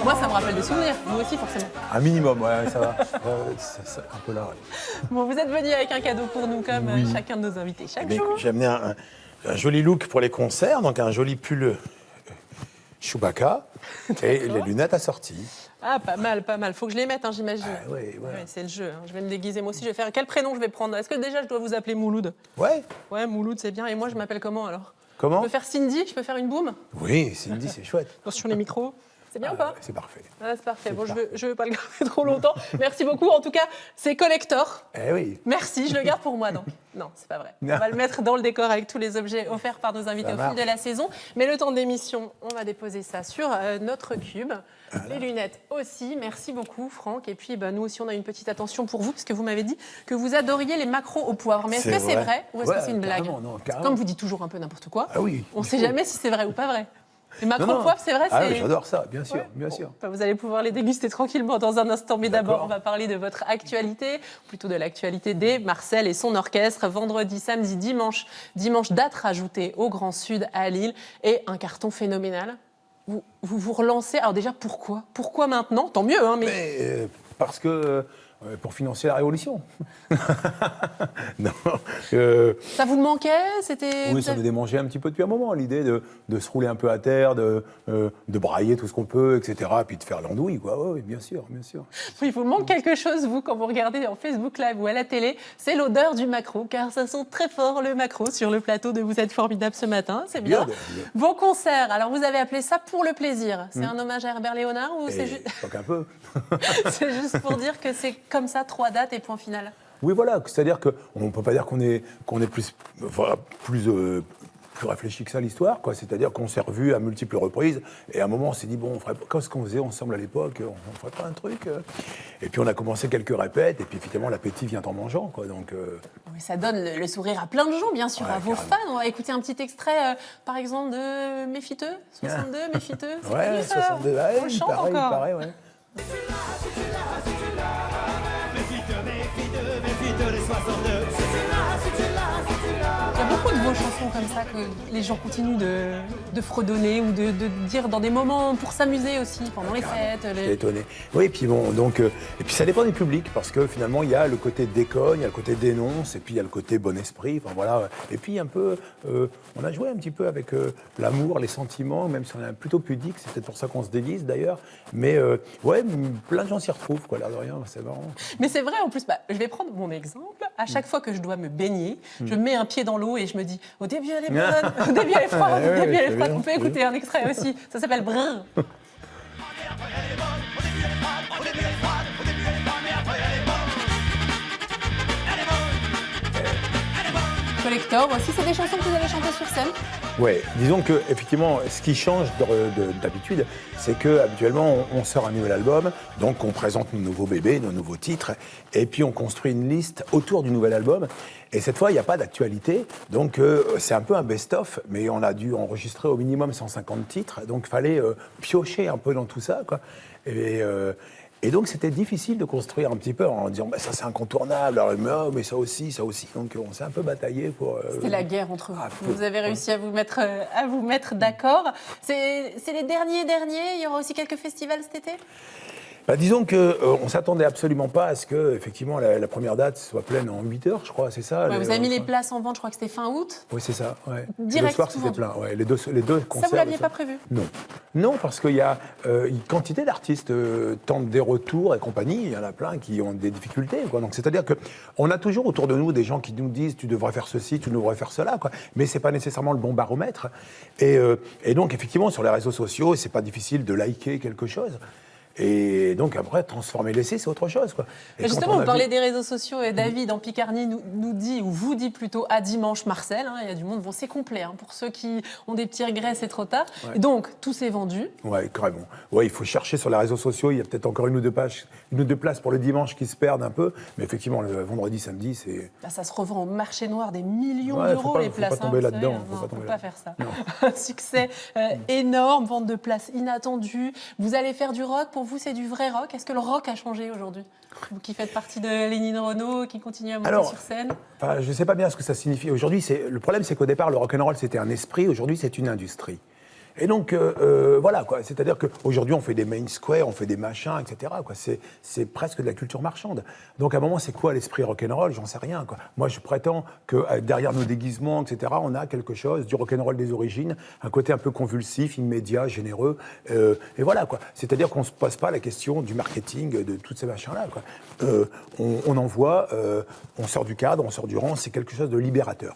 Moi, ça me rappelle des souvenirs. Vous aussi, forcément. Un minimum, ouais, ça va. C'est un peu là. Ouais. Bon, vous êtes venu avec un cadeau pour nous, comme chacun de nos invités chaque jour. J'ai amené un joli look pour les concerts, donc un joli pull Chewbacca et les lunettes assorties. Ah, pas mal, pas mal. Faut que je les mette, hein, j'imagine. Ah, oui, voilà. Ouais, c'est le jeu. Hein. Je vais me déguiser moi aussi. Je vais faire. Quel prénom je vais prendre? Est-ce que déjà je dois vous appeler Mouloud? Ouais. Ouais, Mouloud, c'est bien. Et moi, je m'appelle comment alors? Comment? Je peux faire Cindy? Je peux faire une boum? Oui, Cindy, c'est chouette. Attention les micros. C'est bien ou pas? C'est parfait. Ah, c'est parfait. Bon, je veux pas le garder trop longtemps. Merci beaucoup. En tout cas, c'est collector. Eh oui. Merci, je le garde pour moi. Non, c'est pas vrai. On va le mettre dans le décor avec tous les objets offerts par nos invités au fil de la saison. Mais le temps de l'émission, on va déposer ça sur notre cube. Voilà. Les lunettes aussi. Merci beaucoup, Franck. Et puis, nous aussi, on a une petite attention pour vous, parce que vous m'avez dit que vous adoriez les maquereaux au poivre. Mais est-ce que c'est vrai ou est-ce que c'est une blague? Non, comme vous dites toujours un peu n'importe quoi, oui, on ne sait jamais si c'est vrai ou pas vrai. Les maquereaux au poivre, c'est vrai? Ah oui, j'adore ça, bien sûr, bien sûr. Vous allez pouvoir les déguster tranquillement dans un instant. Mais d'abord, on va parler de votre actualité, plutôt de l'actualité des Marcel et son orchestre. Vendredi, samedi, dimanche, date rajoutée au Grand Sud à Lille et un carton phénoménal. Vous relancez. Alors déjà, pourquoi? Pourquoi maintenant? Tant mieux, hein, mais parce que pour financer la révolution. Non, ça vous manquait? Oui, ça me démangeait un petit peu depuis un moment, l'idée de se rouler un peu à terre, de brailler tout ce qu'on peut, etc. Et puis de faire l'andouille, quoi. Oui, bien sûr, bien sûr. Oui, il vous manque quelque chose, vous, quand vous regardez en Facebook Live ou à la télé, c'est l'odeur du maquereau, car ça sent très fort le maquereau sur le plateau de Vous êtes formidable ce matin, c'est bien. Vos concerts, alors vous avez appelé ça pour le plaisir. C'est un hommage à Herbert Léonard ou c'est juste... un peu. C'est juste pour dire que c'est comme ça, 3 dates et point final. Oui, voilà, c'est-à-dire qu'on ne peut pas dire qu'on est plus réfléchi que ça, l'histoire, quoi. C'est-à-dire qu'on s'est revus à multiples reprises, et à un moment, on s'est dit, bon, on ferait pas comme ce qu'on faisait ensemble à l'époque, on ferait pas un truc. Et puis on a commencé quelques répètes, et puis effectivement, l'appétit vient en mangeant, quoi. Donc, oui, ça donne le sourire à plein de gens, bien sûr, à vos fans. On va écouter un petit extrait, par exemple, de Méfiteux, 62, Méfiteux. Ouais, 62, on le chante encore. Il paraît, ouais. Il y a beaucoup de vos chansons comme ça que les gens continuent de fredonner ou de dire dans des moments pour s'amuser aussi, pendant les fêtes. J'étais étonné. Oui, et puis bon, donc, et puis ça dépend des publics, parce que finalement, il y a le côté déconne, il y a le côté dénonce, et puis il y a le côté bon esprit, enfin voilà. Et puis un peu, on a joué un petit peu avec l'amour, les sentiments, même si on est plutôt pudique, c'est peut-être pour ça qu'on se déguise d'ailleurs. Mais ouais, plein de gens s'y retrouvent, quoi, l'air de rien, c'est marrant. Mais c'est vrai, en plus, je vais prendre mon exemple. À chaque fois que je dois me baigner, je mets un pied dans l'eau et je me dis, au début elle est bonne, au début elle est froide, au début elle est froide. On peut écouter un extrait aussi, ça s'appelle Brrr. Collector aussi, c'est des chansons que vous avez chantées sur scène? Oui, disons que effectivement, ce qui change d'habitude, c'est que habituellement on sort un nouvel album, donc on présente nos nouveaux bébés, nos nouveaux titres, et puis on construit une liste autour du nouvel album. Et cette fois, il n'y a pas d'actualité, donc c'est un peu un best-of, mais on a dû enregistrer au minimum 150 titres, donc il fallait piocher un peu dans tout ça, quoi. Et donc, c'était difficile de construire un petit peu en disant ça, c'est incontournable, alors, mais ça aussi. Donc, on s'est un peu bataillé pour. C'était la guerre entre vous. Vous avez réussi à vous mettre d'accord. C'est les derniers. Il y aura aussi quelques festivals cet été? Disons qu'on ne s'attendait absolument pas à ce que, effectivement, la première date soit pleine en 8 heures, je crois, c'est ça. Ouais, vous avez mis les places en vente, je crois que c'était fin août. Oui, c'est ça. Ouais. Direct, le soir, c'était plein. Ouais, les deux concerts. Ça, vous ne l'aviez pas prévu? Non, parce qu'il y a une quantité d'artistes tentent des retours et compagnie. Il y en a plein qui ont des difficultés, quoi. Donc, c'est-à-dire qu'on a toujours autour de nous des gens qui nous disent tu devrais faire ceci, tu devrais faire cela, quoi. Mais ce n'est pas nécessairement le bon baromètre. Et donc, effectivement, sur les réseaux sociaux, ce n'est pas difficile de liker quelque chose. Et donc après, transformer l'essai, c'est autre chose, quoi. Et justement, vous parlez des réseaux sociaux et David en Picardie nous dit, ou vous dit plutôt à dimanche Marcel, il y a du monde, bon c'est complet, pour ceux qui ont des petits regrets, c'est trop tard. Ouais. Et donc, tout s'est vendu. Oui, carrément. Ouais, il faut chercher sur les réseaux sociaux, il y a peut-être encore une ou deux places pour le dimanche qui se perdent un peu, mais effectivement, le vendredi, samedi, c'est... ça se revend au marché noir des millions d'euros, les places. Faut pas tomber là-dedans. Non, faut pas faire ça. Un succès énorme, vente de places inattendues. Vous allez faire du rock pour pour vous, c'est du vrai rock. Est-ce que le rock a changé aujourd'hui? Vous qui faites partie de Lénine Renaud, qui continue à monter sur scène. Je ne sais pas bien ce que ça signifie. Aujourd'hui, le problème, c'est qu'au départ, le rock'n'roll, c'était un esprit. Aujourd'hui, c'est une industrie. Et donc, voilà, quoi. C'est-à-dire qu'aujourd'hui, on fait des main squares, on fait des machins, etc. Quoi. C'est presque de la culture marchande. Donc, à un moment, c'est quoi l'esprit rock'n'roll? J'en sais rien, quoi. Moi, je prétends que derrière nos déguisements, etc., on a quelque chose du rock'n'roll des origines, un côté un peu convulsif, immédiat, généreux. Et voilà, quoi. C'est-à-dire qu'on ne se pose pas la question du marketing, de tous ces machins-là, quoi. On envoie, on sort du cadre, on sort du rang, c'est quelque chose de libérateur.